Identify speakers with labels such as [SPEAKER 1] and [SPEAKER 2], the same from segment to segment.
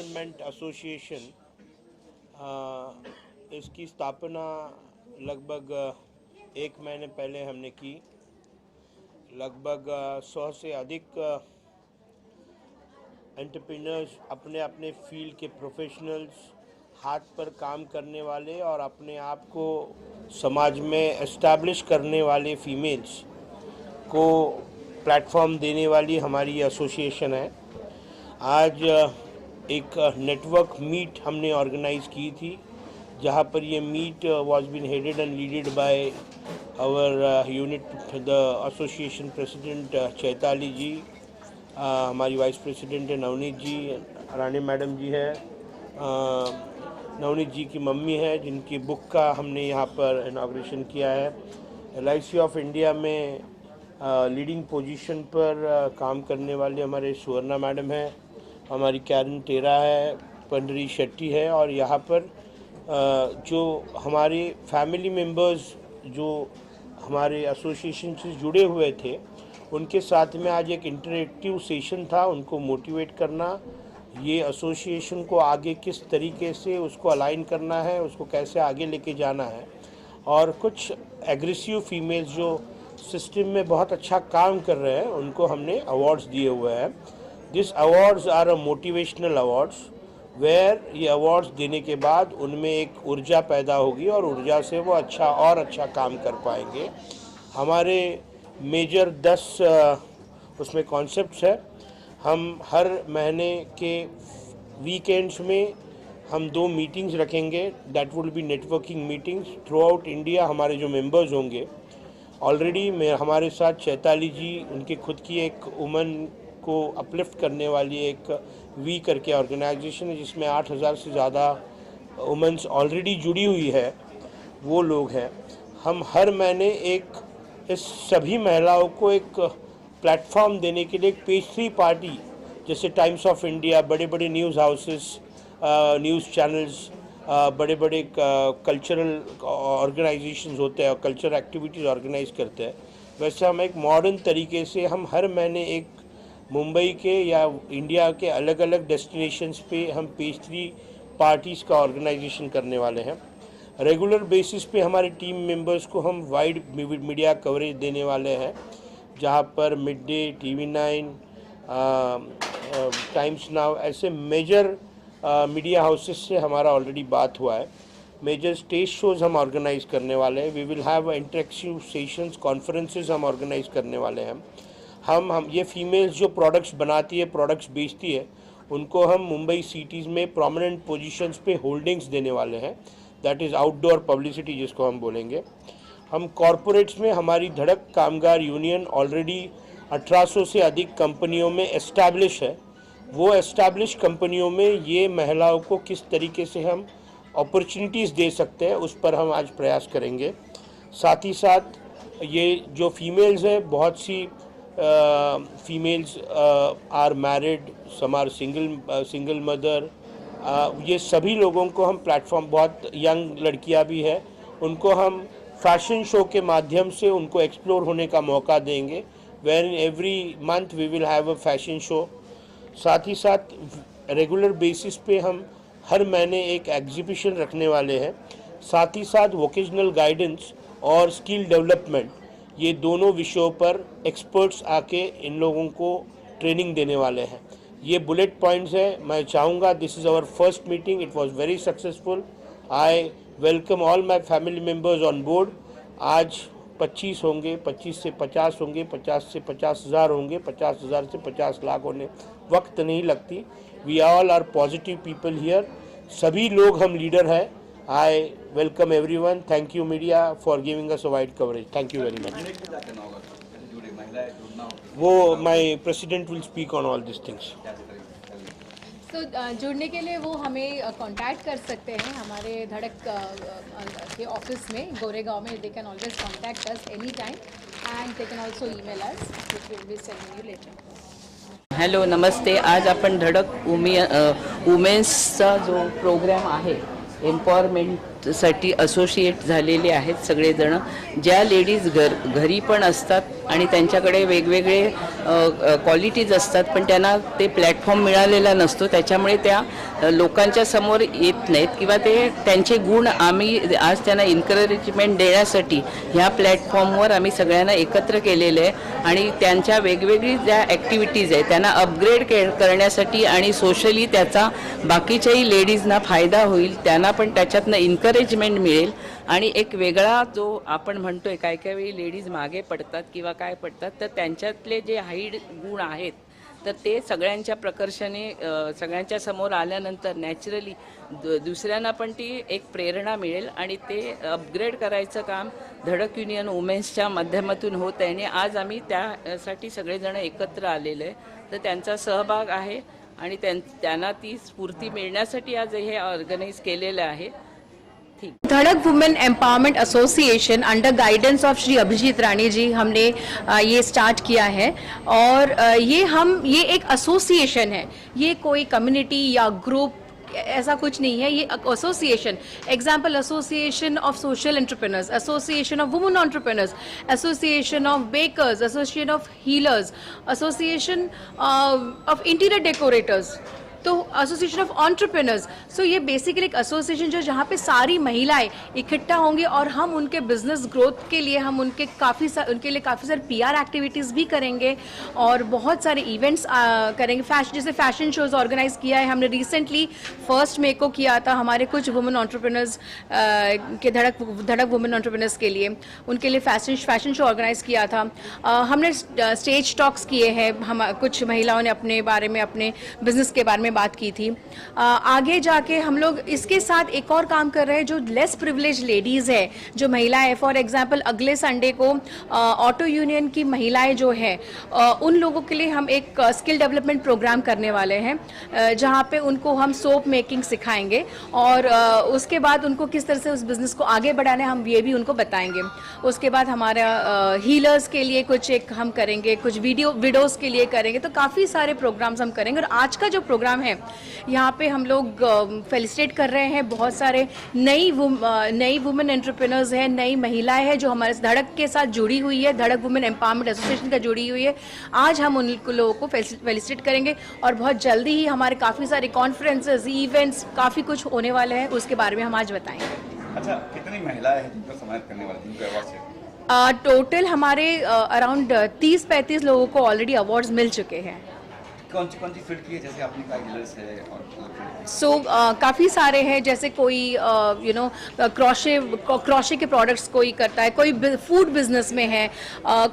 [SPEAKER 1] Environment association इसकी स्थापना लगभग 1 महीने पहले हमने की। लगभग 100 से अधिक एंटरप्रेन्योर्स, अपने अपने फील्ड के प्रोफेशनल्स, हाथ पर काम करने वाले और अपने आप को समाज में एस्टैब्लिश करने वाले फीमेल्स को प्लेटफॉर्म देने वाली हमारी एसोसिएशन है। आज एक नेटवर्क मीट हमने ऑर्गेनाइज की थी, जहाँ पर ये meet was been headed and leaded by our unit the association president Chaitali ji, हमारी वाइस प्रेसिडेंट है नवनीत जी, रानी मैडम जी है, नवनीत जी की मम्मी है जिनकी बुक का हमने यहाँ पर इनॉग्रेशन किया है। LIC ऑफ इंडिया में लीडिंग पोजीशन पर काम करने वाले हमारे सुवर्णा मैडम है, हमारी कैरन टेरा है, पंडरी शेट्टी है, और यहाँ पर जो हमारे फैमिली मेम्बर्स जो हमारे एसोसिएशन से जुड़े हुए थे उनके साथ में आज एक इंटरेक्टिव सेशन था, उनको मोटिवेट करना, ये एसोसिएशन को आगे किस तरीके से उसको अलाइन करना है, उसको कैसे आगे लेके जाना है। और कुछ एग्रेसिव फीमेल्स जो सिस्टम में बहुत अच्छा काम कर रहे हैं उनको हमने अवार्ड्स दिए हुए हैं। This awards are a motivational awards, where ये अवार्ड्स देने के बाद उनमें एक ऊर्जा पैदा होगी और ऊर्जा से वो अच्छा काम कर पाएंगे। हमारे मेजर 10 उसमें कॉन्सेप्ट्स है। हम हर महीने के वीकेंड्स में हम 2 मीटिंग्स रखेंगे, that will be networking meetings through out India. हमारे जो मेंबर्स होंगे ऑलरेडी में हमारे साथ चैताली जी, उनकी खुद की एक वुमेन को अपलिफ्ट करने वाली एक वी करके ऑर्गेनाइजेशन है जिसमें 8000 से ज़्यादा वुमेन्स ऑलरेडी जुड़ी हुई है, वो लोग हैं। हम हर महीने एक इस सभी महिलाओं को एक प्लेटफॉर्म देने के लिए एक पेज 3 पार्टी, जैसे टाइम्स ऑफ इंडिया, बड़े बड़े न्यूज़ हाउसेस, न्यूज़ चैनल्स, बड़े बड़े कल्चरल ऑर्गेनाइजेशंस होते हैं और कल्चरल एक्टिविटीज़ ऑर्गेनाइज करते हैं, वैसे हम एक मॉडर्न तरीके से हम हर महीने एक मुंबई के या इंडिया के अलग अलग डेस्टिनेशंस पे हम पेज 3 पार्टीज़ का ऑर्गेनाइजेशन करने वाले हैं। रेगुलर बेसिस पे हमारे टीम मेंबर्स को हम वाइड मीडिया कवरेज देने वाले हैं, जहाँ पर mid day, TV9, Times Now, ऐसे मेजर मीडिया हाउसेस से हमारा ऑलरेडी बात हुआ है। मेजर स्टेज शोज़ हम ऑर्गेनाइज करने वाले हैं। We will have interactive sessions, conferences हम ऑर्गेनाइज करने वाले हैं। हम ये फीमेल्स जो प्रोडक्ट्स बनाती है, प्रोडक्ट्स बेचती है, उनको हम मुंबई सिटीज़ में प्रोमिनेंट पोजीशंस पे होल्डिंग्स देने वाले हैं, दैट इज़ आउटडोर पब्लिसिटी जिसको हम बोलेंगे। हम कॉरपोरेट्स में हमारी धड़क कामगार यूनियन ऑलरेडी 1800 से अधिक कंपनियों में एस्टैब्लिश है। वो एस्टैब्लिश कंपनियों में ये महिलाओं को किस तरीके से हम अपॉर्चुनिटीज़ दे सकते हैं, उस पर हम आज प्रयास करेंगे। साथ ही साथ ये जो फीमेल्स हैं, बहुत सी females are married, some are single mother, ये सभी लोगों को हम प्लेटफॉर्म, बहुत यंग लड़कियां भी हैं, उनको हम फैशन शो के माध्यम से उनको एक्सप्लोर होने का मौका देंगे, where in every month we will have a fashion show. साथ ही साथ रेगुलर बेसिस पे हम हर महीने एक एग्जीबिशन रखने वाले हैं। साथ ही साथ वोकेशनल गाइडेंस और स्किल डेवलपमेंट, ये दोनों विषयों पर एक्सपर्ट्स आके इन लोगों को ट्रेनिंग देने वाले हैं। ये बुलेट पॉइंट्स है। मैं चाहूँगा, this is our first meeting, it was very successful. I welcome all my family members on board. आज 25 होंगे, 25 से 50 होंगे, 50 से 50,000 होंगे, 50,000 से 50 लाख होने वक्त नहीं लगती। We all are positive people here, सभी लोग हम लीडर हैं। I welcome everyone. Thank you media for giving us a wide coverage. Thank you very much. वो my president will speak on all this things.
[SPEAKER 2] तो जुड़ने के लिए वो हमें कांटेक्ट कर सकते हैं हमारे धड़क के ऑफिस में गोरेगांव में। They can always contact us any time and they can also email us, which will be sending you later.
[SPEAKER 3] Hello, नमस्ते। आज आपण धडक वुमेन्सचा जो प्रोग्राम आहे, एम्पॉवरमेंटसाठी असोसिएट झालेले आहेत सगळेजण। ज्या लेडीज घरी पण असतात आणि त्यांच्याकडे वेगवेगळे क्वालिटीज असतात, पण त्यांना ते प्लॅटफॉर्म मिळालेला नसतो. त्याच्यामुळे त्या लोकांच्या समोर येत नाहीत किंवा ते त्यांचे गुण आम्ही आज त्यांना इन्करेजमेंट देण्यासाठी ह्या प्लॅटफॉर्मवर आम्ही सगळ्यांना एकत्र केलेले आहे आणि त्यांच्या वेगवेगळी ज्या ॲक्टिव्हिटीज आहेत त्यांना अपग्रेड करण्यासाठी आणि सोशली त्याचा बाकीच्याही लेडीजना फायदा होईल, त्यांना पण त्याच्यातनं इन्करेजमेंट मिळेल. आणि एक वेगळा जो आपण म्हणतोय काय काय वेळी लेडीज मागे पडतात किंवा काय पडतात, तर त्यांच्यातले जे हाईड गुण आहेत तर ते सगळ्यांच्या प्रकर्षाने सगळ्यांच्या समोर आल्यानंतर नॅचरली दुसऱ्यांना पण ती एक प्रेरणा मिळेल आणि ते अपग्रेड करायचं काम धडक युनियन वुमेन्सच्या माध्यमातून होत आहे. आणि आज आम्ही त्यासाठी सगळेजण एकत्र आलेलो आहे, तर त्यांचा सहभाग आहे आणि त्यांना ती स्फूर्ती मिळण्यासाठी आज हे ऑर्गनाईज केलेलं आहे.
[SPEAKER 2] Dhadak women empowerment association under guidance of Shri Abhijit Rani ji हमने ये स्टार्ट किया है और ये एक एसोसिएशन है, ये कोई कम्युनिटी या ग्रुप ऐसा कुछ नहीं है, ये association example association of social entrepreneurs, association of women entrepreneurs, association of bakers, association of healers, association of interior decorators, तो एसोसिएशन ऑफ एंटरप्रेन्योर्स. सो ये बेसिकली एक एसोसिएशन जो जहाँ पे सारी महिलाएं इकट्ठा होंगी और हम उनके बिजनेस ग्रोथ के लिए हम उनके लिए काफ़ी सारे पीआर एक्टिविटीज़ भी करेंगे और बहुत सारे इवेंट्स करेंगे. जैसे फैशन शोज़ ऑर्गेनाइज किया है हमने रिसेंटली 1 मई को किया था हमारे कुछ वुमेन एंटरप्रेन्योर्स के धड़क वुमेन एंटरप्रेन्योर्स के लिए, उनके लिए फैशन शो ऑर्गेनाइज किया था. हमने स्टेज टॉक्स किए हैं, हम कुछ महिलाओं ने अपने बारे में अपने बिजनेस के बारे में बात की थी. आगे जाके हम लोग इसके साथ एक और काम कर रहे हैं जो लेस प्रिविलेज लेडीज़ है, जो महिलाएं, फॉर एग्जांपल अगले संडे को ऑटो यूनियन की महिलाएं जो है उन लोगों के लिए हम एक स्किल डेवलपमेंट प्रोग्राम करने वाले हैं जहां पे उनको हम सोप मेकिंग सिखाएंगे और उसके बाद उनको किस तरह से उस बिज़नेस को आगे बढ़ाना है हम ये भी उनको बताएंगे. उसके बाद हमारा हीलर्स के लिए कुछ एक हम करेंगे, कुछ वीडियोज़ के लिए करेंगे, तो काफ़ी सारे प्रोग्राम्स हम करेंगे. और आज का जो प्रोग्राम है यहाँ पे हम लोग फेलिसिटेट कर रहे हैं बहुत सारे नई वुमेन एंटरप्रेन्योर्स हैं, नई महिलाएं हैं जो हमारे धड़क के साथ जुड़ी हुई है, धड़क वुमेन एम्पावरमेंट एसोसिएशन का जुड़ी हुई है. आज हम उन लोगों को फेलिसिटेट करेंगे और बहुत जल्दी ही हमारे काफ़ी सारे कॉन्फ्रेंसेस, इवेंट्स, काफ़ी कुछ होने वाले हैं, उसके बारे में हम आज बताएंगे.
[SPEAKER 4] अच्छा, कितनी महिलाएं हैं जिनको सम्मानित करने वाले, जिनको अवार्ड है?
[SPEAKER 2] टोटल हमारे अराउंड 30-35 लोगों को ऑलरेडी अवार्ड्स मिल चुके हैं.
[SPEAKER 4] कौन सी फील्ड की है, जैसे आपने कहा हीलर्स है और
[SPEAKER 2] काफ़ी सारे हैं, जैसे कोई क्रोशे के प्रोडक्ट्स कोई करता है, कोई फूड बिजनेस में है,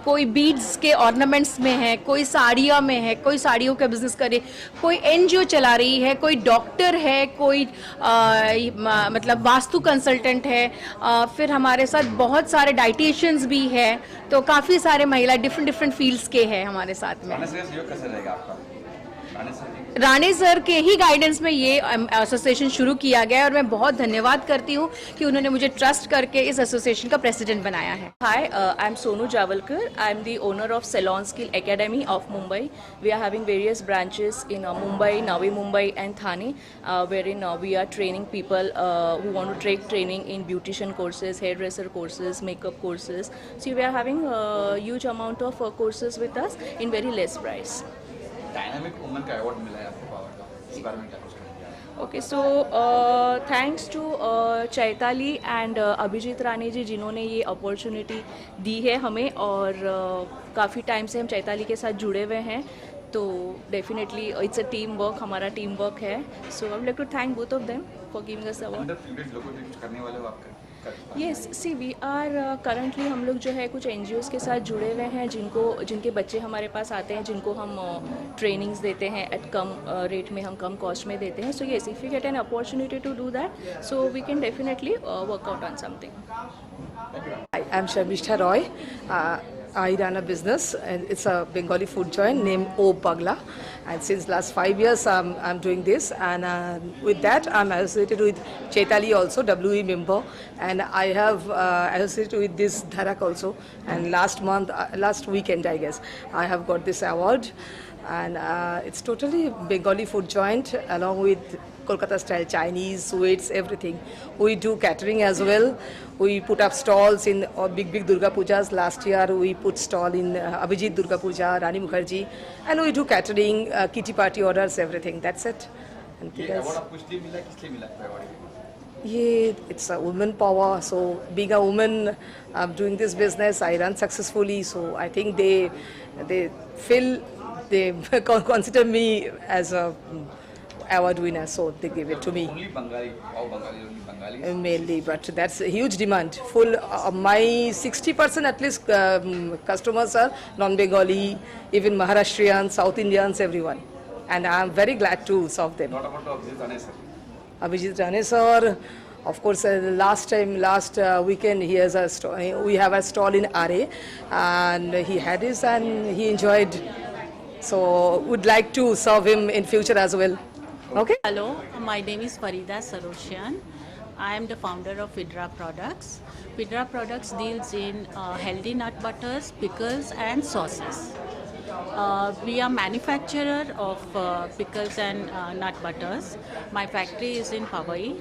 [SPEAKER 2] कोई बीड्स के ऑर्नामेंट्स में है, कोई साड़ियों में है, कोई साड़ियों का बिजनेस करे, कोई एनजीओ चला रही है, कोई डॉक्टर है, कोई मतलब वास्तु कंसल्टेंट है, फिर हमारे साथ बहुत सारे डाइटिशियंस भी है. तो काफ़ी सारे महिला डिफरेंट फील्ड्स के हैं हमारे साथ में.
[SPEAKER 4] कैसे रहेगा आपका?
[SPEAKER 2] राणे सर के ही गाइडेंस में ये एसोसिएशन शुरू किया गया है और मैं बहुत धन्यवाद करती हूँ कि उन्होंने मुझे ट्रस्ट करके इस एसोसिएशन का प्रेसिडेंट बनाया है.
[SPEAKER 5] Hi, I'm Sonu Javalkar. I'm the owner of Salon Skill Academy of Mumbai. We are having various branches in Mumbai, Navi Mumbai and Thane, wherein we are training people who want to take training in beautician courses, hairdresser courses, makeup courses. So we are having a huge amount of courses with us in very less price.
[SPEAKER 4] Dynamic woman का award मिला है आपको power का, इस बारे में क्या कुछ कहेंगे?
[SPEAKER 5] Okay, so thanks to Chaitali and Abhijit Rani ji जिन्होंने ये अपॉर्चुनिटी दी है हमें, और काफ़ी टाइम से हम चैताली के साथ जुड़े हुए हैं, तो definitely it's a team work, हमारा टीम वर्क है. So I would like to thank both of them for giving us award.
[SPEAKER 4] Under privilege लोगों के कुछ करने वाले हो आप?
[SPEAKER 5] Yes, see we are currently हम लोग जो है कुछ एनजीओज़ के साथ जुड़े हुए हैं जिनके बच्चे हमारे पास आते हैं, जिनको हम ट्रेनिंग्स देते हैं एट कम रेट में, हम कम कॉस्ट में देते हैं. So yes, if you get an opportunity to do that, so we can definitely work out on something.
[SPEAKER 6] I'm Sharmisha Roy. I run a business and it's a Bengali food joint named O Bagla, and since last 5 years I'm doing this, and with that I'm associated with Chaitali also, WE member, and I have associated with this Dharak also, and last weekend I guess I have got this award, and it's totally Bengali food joint along with Kolkata style Chinese, sweets, everything. We do catering as well. We put up stalls in big Durga Pujas. Last year we put stall in Abhijit Durga Puja, Rani Mukherjee, and we do catering, kitty party orders, everything. That's it.
[SPEAKER 4] ये award आपको इसलिए मिला किसलिए मिला award?
[SPEAKER 6] Yeah, it's a woman power. So being a woman, I'm doing this business. I run successfully. So I think they feel they consider me as a award winner. So they give it to me
[SPEAKER 4] only Bengali, all Bengali, only Bengali.
[SPEAKER 6] mainly. But that's a huge demand. Full my 60% at least customers are non-Bengali, even Maharashtrians, South Indians, everyone. And I'm very glad to serve them.
[SPEAKER 4] Not about Abhijit Rane sir.
[SPEAKER 6] Abhijit Rane sir, of course, last weekend he has a we have a stall in RA, and he had his and he enjoyed. So would like to serve him in future as well. Okay.
[SPEAKER 7] Hello, my name is Farida Saroshian. I am the founder of Vidra Products. Vidra Products deals in healthy nut butters, pickles and sauces. We are manufacturer of pickles and nut butters. My factory is in Powai.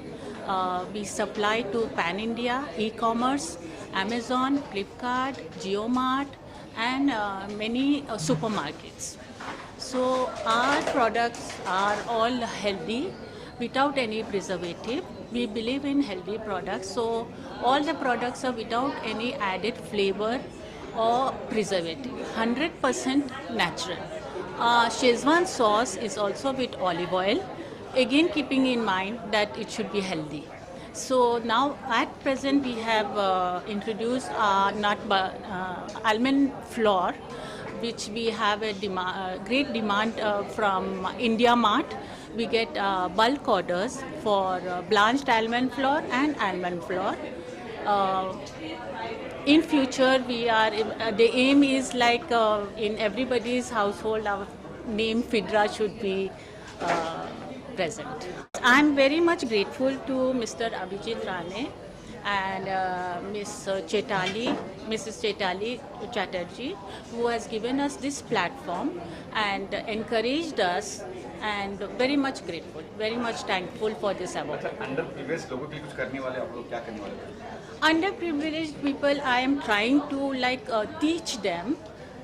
[SPEAKER 7] We supply to Pan India, e-commerce, Amazon, Flipkart, JioMart and many supermarkets. So our products are all healthy without any preservative. We believe in healthy products. So all the products are without any added flavor or preservative, 100% natural. Szechuan sauce is also with olive oil, again keeping in mind that it should be healthy. So now at present we have introduced almond flour, which we have a great demand from India Mart. We get bulk orders for blanched almond flour and almond flour. In future, we are the aim is like in everybody's household, our name Vidra should be present. I'm very much grateful to Mr. Abhijit Rane and Mrs. Chetali Chatterjee, who has given us this platform and encouraged us, and very much grateful, very much thankful for this award.
[SPEAKER 4] Under privilege लोगों के लिए कुछ करने वाले आप लोग क्या करने वाले हैं?
[SPEAKER 7] Underprivileged people, I am trying to teach them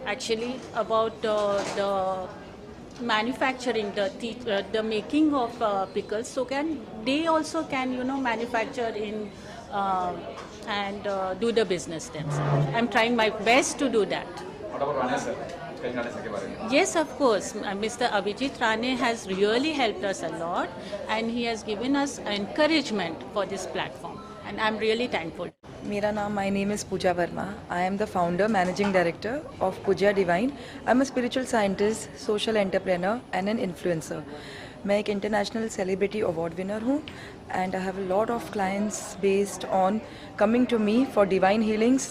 [SPEAKER 7] actually about the manufacturing, the making of pickles, so they also can manufacture in and do the business themselves. I'm trying my best to do that.
[SPEAKER 4] What about Rane sir? कहीं Rane sir के बारे में?
[SPEAKER 7] Yes, of course. Mr. Abhijit Rane has really helped us a lot, and he has given us encouragement for this platform, and I'm really thankful.
[SPEAKER 8] My name is Pooja Verma. I am the founder, managing director of Pooja Divine. I'm a spiritual scientist, social entrepreneur and an influencer. मैं एक international celebrity award winner हूँ and I have a lot of clients based on coming to me for divine healings.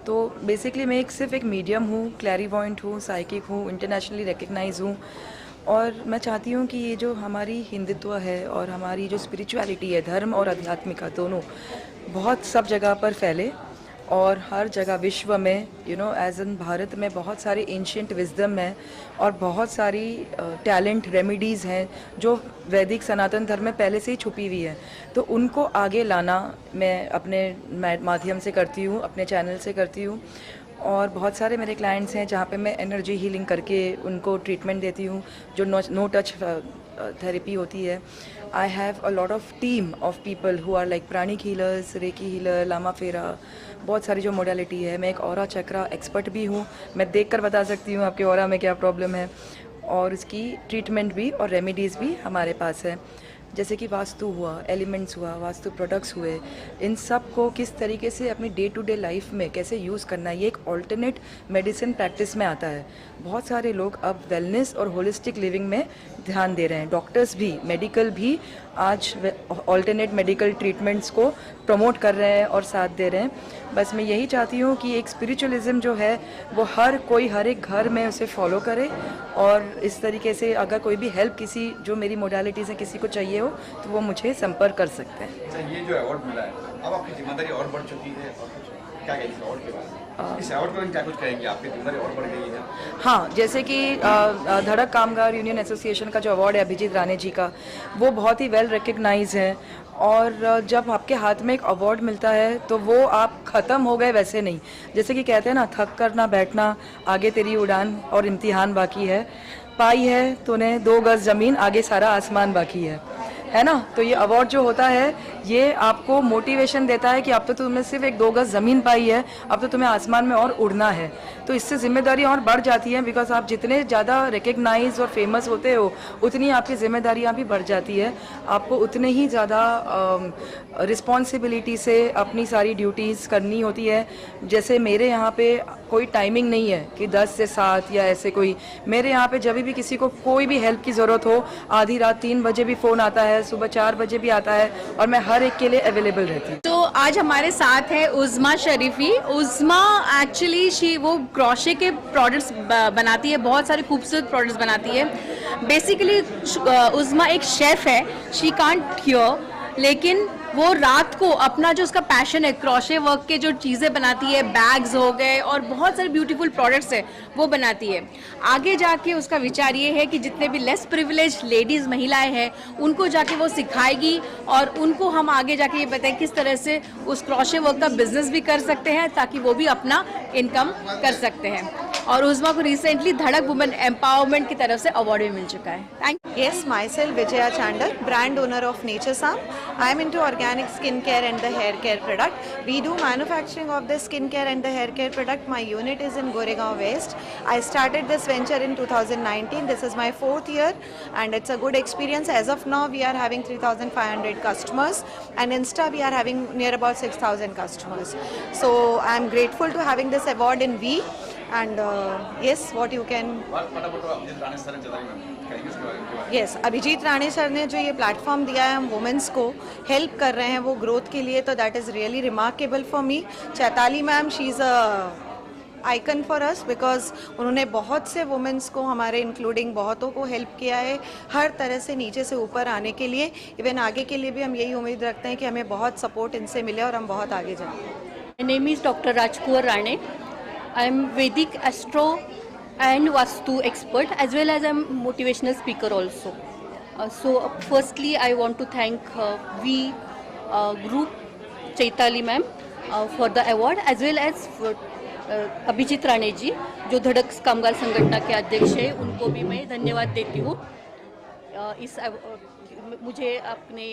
[SPEAKER 8] तो basically मैं सिर्फ एक medium हूँ, क्लैरिवॉइंट हूँ, psychic हूँ, इंटरनेशनली रिकग्नाइज हूँ. और मैं चाहती हूँ कि ये जो हमारी हिंदुत्व है और हमारी जो स्पिरिचुअलिटी है, धर्म और आध्यात्मिका दोनों बहुत सब जगह पर फैले और हर जगह विश्व में एज इन भारत में बहुत सारी एंशिएंट विजडम है और बहुत सारी टैलेंट रेमेडीज़ हैं जो वैदिक सनातन धर्म में पहले से ही छुपी हुई है. तो उनको आगे लाना मैं अपने माध्यम से करती हूँ, अपने चैनल से करती हूँ. और बहुत सारे मेरे क्लाइंट्स हैं जहाँ पे मैं एनर्जी हीलिंग करके उनको ट्रीटमेंट देती हूँ, जो नो टच थेरेपी होती है. I have a lot of team of people who are like pranic healers, reiki healer, Lama फेरा, बहुत सारी जो मोडालिटी है. मैं एक ऑरा चक्रा एक्सपर्ट भी हूँ. मैं देखकर बता सकती हूँ आपके ऑरा में क्या प्रॉब्लम है, और उसकी ट्रीटमेंट भी और रेमेडीज़ भी हमारे पास है. जैसे कि वास्तु हुआ, एलिमेंट्स हुआ, वास्तु प्रोडक्ट्स हुए, इन सब को किस तरीके से अपनी डे टू डे लाइफ में कैसे यूज़ करना है, ये एक ऑल्टरनेट मेडिसिन प्रैक्टिस में आता है. बहुत सारे लोग अब वेलनेस और होलिस्टिक लिविंग में ध्यान दे रहे हैं. डॉक्टर्स भी, मेडिकल भी आज ऑल्टरनेट मेडिकल ट्रीटमेंट्स को प्रमोट कर रहे हैं और साथ दे रहे हैं. बस मैं यही चाहती हूँ कि एक स्पिरिचुअलिज्म जो है वो हर कोई हर एक घर में उसे फॉलो करे, और इस तरीके से अगर कोई भी हेल्प किसी जो मेरी मोडालिटी से किसी को चाहिए हो तो वो मुझे संपर्क कर सकते हैं.
[SPEAKER 4] अच्छा, ये जो अवार्ड मिला है, अब आपकी जिम्मेदारी और बढ़ चुकी है और कुछ? क्या कहेंगे इस अवार्ड के बारे में? इस अवार्ड के बारे में क्या कुछ कहेंगे? आपकी जिम्मेदारी और बढ़ गई है।
[SPEAKER 8] हाँ, जैसे कि धड़क कामगार यूनियन एसोसिएशन का जो अवार्ड है अभिजीत राणे जी का, वो बहुत ही वेल रिकग्नाइज है। और जब आपके हाथ में एक अवार्ड मिलता है तो वो आप ख़त्म हो गए वैसे नहीं, जैसे कि कहते हैं ना, थक कर ना बैठना, आगे तेरी उड़ान और इम्तिहान बाकी है। पाई है तूने 2 गज ज़मीन, आगे सारा आसमान बाकी है ना। तो ये अवार्ड जो होता है ये आपको मोटिवेशन देता है कि अब तो तुमने सिर्फ 1-2 गज ज़मीन पाई है, अब तो तुम्हें आसमान में और उड़ना है। तो इससे जिम्मेदारियाँ और बढ़ जाती हैं, बिकॉज आप जितने ज़्यादा रिकग्नाइज और फेमस होते हो उतनी आपकी जिम्मेदारियाँ भी बढ़ जाती है। आपको उतने ही ज़्यादा रिस्पॉन्सिबिलिटी से अपनी सारी ड्यूटीज़ करनी होती है। जैसे मेरे यहाँ पे कोई टाइमिंग नहीं है कि 10 से 7 या ऐसे कोई, मेरे यहाँ पे जब भी किसी को कोई भी हेल्प की ज़रूरत हो, आधी रात 3 बजे भी फ़ोन आता है, सुबह 4 बजे भी आता है, और मैं हर एक के लिए अवेलेबल रहती हूँ।
[SPEAKER 2] तो आज हमारे साथ है उज़्मा शरीफी। उज़्मा एक्चुअली वो क्रोशे के प्रोडक्ट्स बनाती है, बहुत सारे खूबसूरत प्रोडक्ट्स बनाती है। बेसिकली उज़्मा एक शेफ़ है, शी कांट हियर, लेकिन वो रात को अपना जो उसका पैशन है, क्रोशे वर्क के जो चीज़ें बनाती है, बैग्स हो गए और बहुत सारे ब्यूटीफुल प्रोडक्ट्स है वो बनाती है। आगे जाके उसका विचार ये है कि जितने भी लेस प्रिविलेज लेडीज़ महिलाएं हैं उनको जाके वो सिखाएगी और उनको हम आगे जाके ये बताएं किस तरह से उस क्रोशे वर्क का बिजनेस भी कर सकते हैं ताकि वो भी अपना इनकम कर सकते हैं। और उज़्मा को रिसेंटली धड़क वुमेन एम्पावरमेंट की तरफ से अवार्ड भी मिल चुका है। Thank you.
[SPEAKER 9] Yes, myself Vijaya Chandal, brand owner of Nature Sam. I am into organic skincare and the hair care product. We do manufacturing of the skincare and the hair care product. My unit is in Goregaon West. I started this venture in 2019. This is my 4th year and it's a good experience. As of now, we are having 3,500 customers and Insta we are having near about 6,000 customers. So I am grateful to having this award in V. And yes, what you can. Yes, Abhijit Rane sir ने जो ये platform दिया है हम women's को help कर रहे हैं वो ग्रोथ के लिए, तो that is really remarkable for me. Chaitali ma'am, she is a icon for us because उन्होंने बहुत से वुमेंस को, हमारे इंक्लूडिंग बहुतों को हेल्प किया है हर तरह से नीचे से ऊपर आने के लिए। इवन आगे के लिए भी हम यही उम्मीद रखते हैं कि हमें बहुत सपोर्ट इनसे मिले और हम बहुत आगे जाएं।
[SPEAKER 10] My name is Dr. Rajkuar Rane. I am Vedic Astro and Vastu expert as well as I am motivational speaker also. So firstly I want to thank V group Chaitali ma'am for the award as well as for Abhijit Rane जी जो धड़क कामगार संगठन के अध्यक्ष है, उनको भी मैं धन्यवाद देती हूँ इस मुझे अपने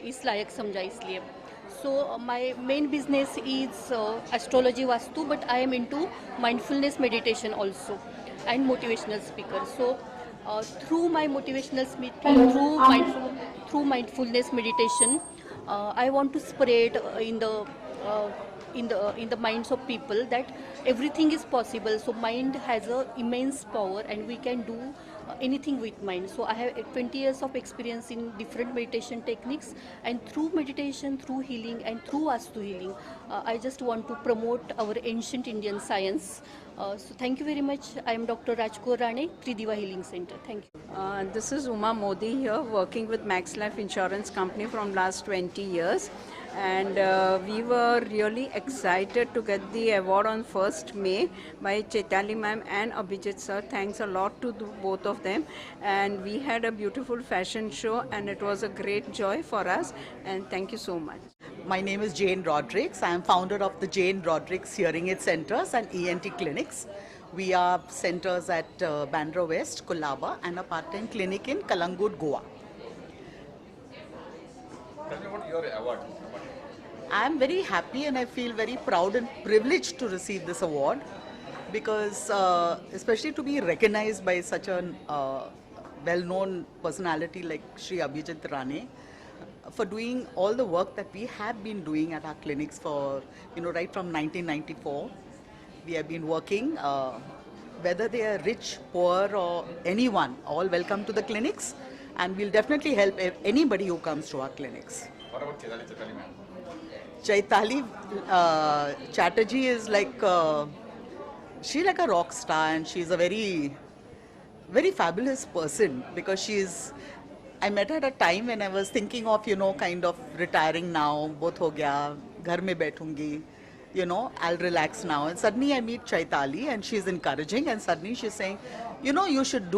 [SPEAKER 10] इस लायक समझा इसलिए। So my main business is astrology vastu, but I am into mindfulness meditation also and motivational speaker. So through my motivational speaking, through mindfulness meditation, I want to spread in the minds of people that everything is possible. So mind has a immense power and we can do anything with mind. So I have 20 years of experience in different meditation techniques, and through meditation, through healing and through Vastu healing, I just want to promote our ancient Indian science. So thank you very much. I am Dr. Rajkuar Rane, Tridiva Healing Center. Thank you.
[SPEAKER 11] This is Uma Modi here, working with Max Life Insurance Company from last 20 years. And we were really excited to get the award on 1st May by Chaitali ma'am and Abhijit sir. Thanks a lot to both of them. And we had a beautiful fashion show and it was a great joy for us. And thank you so much.
[SPEAKER 12] My name is Jane Rodrigues. I am founder of the Jane Rodrigues Hearing Aid Centers and ENT clinics. We are centers at Bandra West, Colaba, and a part-time clinic in Kalangut, Goa.
[SPEAKER 4] Tell me about your award.
[SPEAKER 12] I am very happy and I feel very proud and privileged to receive this award because especially to be recognized by such a well-known personality like Shri Abhijit Rane for doing all the work that we have been doing at our clinics for, right from 1994. We have been working, whether they are rich, poor or anyone, all welcome to the clinics, and we'll definitely help anybody who comes to our clinics.
[SPEAKER 4] What about Chaitali ma'am?
[SPEAKER 12] Chaitali Chatterjee is like, she's like a rock star and she's a very, very fabulous person because I met her at a time when I was thinking of, kind of retiring now, both ho gaya, ghar mein baithungi. you know, I'll relax now. And suddenly I meet Chaitali and she's encouraging, and suddenly she's saying, you know, you should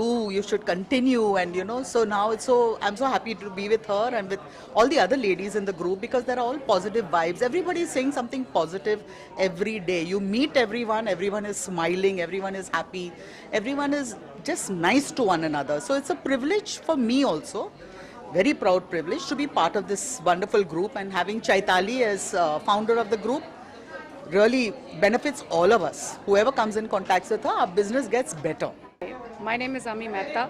[SPEAKER 12] continue. And, you know, so now I'm so happy to be with her and with all the other ladies in the group, because they're all positive vibes. Everybody is saying something positive every day. You meet everyone is smiling, everyone is happy, everyone is just nice to one another. So it's a privilege for me also, very proud privilege to be part of this wonderful group, and having Chaitali as founder of the group really benefits all of us. Whoever comes in contact with her, our business gets better.
[SPEAKER 13] My name is Ami Mehta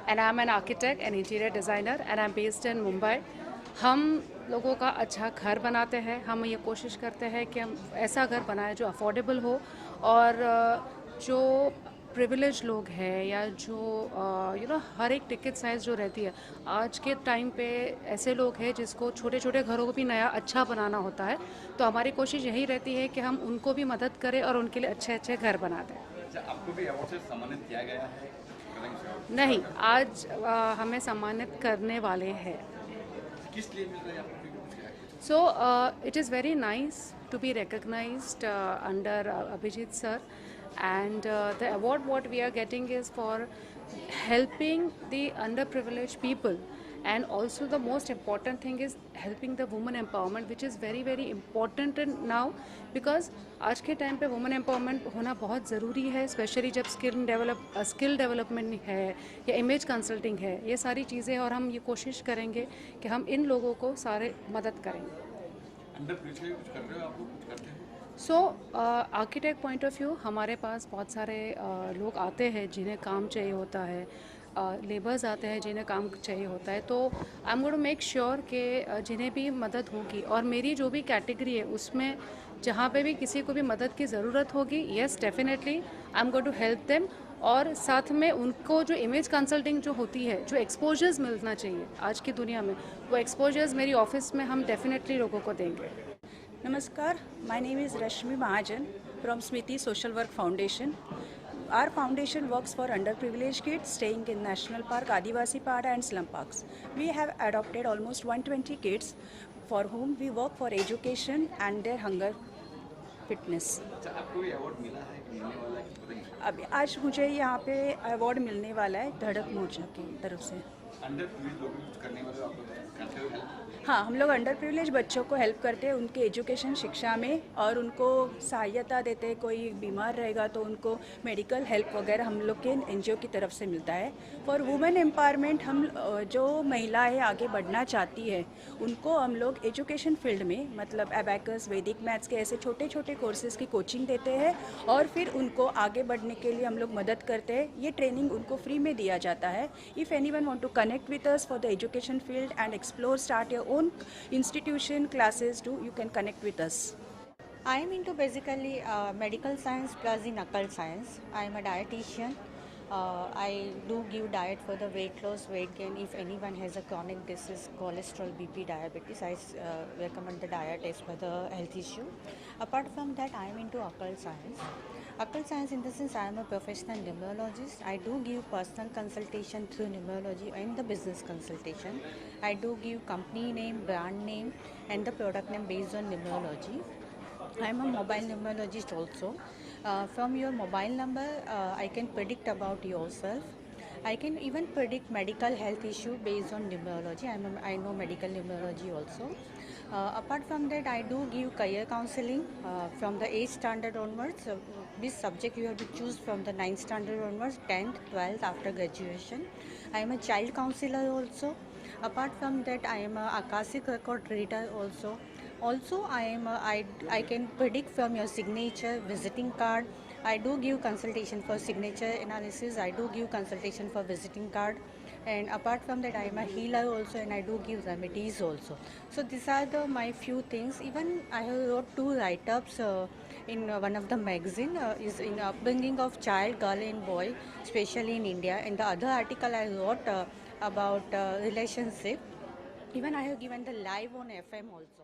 [SPEAKER 13] and I'm an architect and interior designer and I'm based in Mumbai. हम लोगों का अच्छा घर बनाते हैं, हम ये कोशिश करते हैं कि हम ऐसा घर बनाएं जो अफोर्डेबल हो और जो प्रिविलेज लोग हैं या जो हर एक टिकट साइज़ जो रहती है, आज के टाइम पे ऐसे लोग हैं जिसको छोटे छोटे घरों को भी नया अच्छा बनाना होता है, तो हमारी कोशिश यही रहती है कि हम उनको भी मदद करें और उनके लिए अच्छे अच्छे घर बना दें।
[SPEAKER 4] आपको भी अवार्ड से सम्मानित किया गया है?
[SPEAKER 13] नहीं, आज हमें सम्मानित करने वाले हैं।
[SPEAKER 4] किस लिए मिल रहा है आपको?
[SPEAKER 13] So it is very nice to be recognized under Abhijit sir, and the award what we are getting is for helping the underprivileged people, and also the most important thing is helping the women empowerment, which is very very important now, because आज के time पे women empowerment होना बहुत ज़रूरी है, specially जब skill development है या इमेज कंसल्टिंग है, ये सारी चीज़ें, और हम ये कोशिश करेंगे कि हम इन लोगों को सारे मदद करेंगे।
[SPEAKER 4] कुछ कर रहे हो आप लोग, कुछ करते हो?
[SPEAKER 13] सो आर्किटेक्ट पॉइंट ऑफ व्यू हमारे पास बहुत सारे लोग आते हैं जिन्हें काम चाहिए होता है, लेबर्स आते हैं जिन्हें काम चाहिए होता है, तो I am going to make sure कि जिन्हें भी मदद होगी, और मेरी जो भी कैटेगरी है उसमें जहाँ पे भी किसी को भी मदद की ज़रूरत होगी, yes definitely I am going to help them, और साथ में उनको जो इमेज कंसल्टिंग जो होती है, जो एक्सपोजर्स मिलना चाहिए आज की दुनिया में, वो एक्सपोजर्स मेरी ऑफिस में हम डेफिनेटली लोगों को देंगे।
[SPEAKER 14] Namaskar, my name is Rashmi Mahajan from Smriti Social Work Foundation. Our foundation works for underprivileged kids staying in National Park, Adivasi Pada and slum parks. We have adopted almost 120 kids for whom we work for education and their hunger fitness.
[SPEAKER 4] आपको ये award मिला है कि मिलने वाला है?
[SPEAKER 14] अभी आज मुझे यहाँ पे अवार्ड मिलने वाला है धड़क मोर्चा की तरफ से।
[SPEAKER 4] अंडरप्रिविलेज्ड लोगों को कुछ करने वाले आप लोग करते हो हेल्प?
[SPEAKER 14] हाँ, हम लोग अंडर प्रिविलेज बच्चों को हेल्प करते हैं उनके एजुकेशन शिक्षा में, और उनको सहायता देते हैं। कोई बीमार रहेगा तो उनको मेडिकल हेल्प वगैरह हम लोग के एनजीओ की तरफ से मिलता है। फॉर वुमेन एम्पावरमेंट, हम जो महिलाएं आगे बढ़ना चाहती है उनको हम लोग एजुकेशन फील्ड में, मतलब एबैकस, वैदिक मैथ्स के ऐसे छोटे छोटे कोर्सेज़ की कोचिंग देते हैं, और फिर उनको आगे बढ़ने के लिए हम लोग मदद करते हैं। ये ट्रेनिंग उनको फ्री में दिया जाता है। If anyone want to connect with us for the education field and explore, start your own institution classes too, you can connect with us.
[SPEAKER 15] I am into basically medical science plus the occult science. I am a dietitian. I do give diet for the weight loss, weight gain. If anyone has a chronic disease, cholesterol, BP, diabetes, I recommend the diet as per the health issue. Apart from that, I am into occult science. Occult science in the sense I am a professional numerologist. I do give personal consultation through numerology and the business consultation. I do give company name, brand name and the product name based on numerology. I am a mobile numerologist also. From your mobile number, I can predict about yourself. I can even predict medical health issue based on numerology. I know medical numerology also. Apart from that, I do give career counseling from the 8th standard onwards. This subject you have to choose from the 9th standard onwards, 10th, 12th after graduation. I am a child counselor also. Apart from that, I am a Akashic record reader also. Also, I can predict from your signature, visiting card. I do give consultation for signature analysis. I do give consultation for visiting card. And apart from that, I am a healer also, and I do give remedies also. So these are my few things. Even I have wrote 2 write-ups in one of the magazine is in upbringing of child, girl and boy, especially in India. And the other article I wrote about relationship. Even I have given the live on FM also.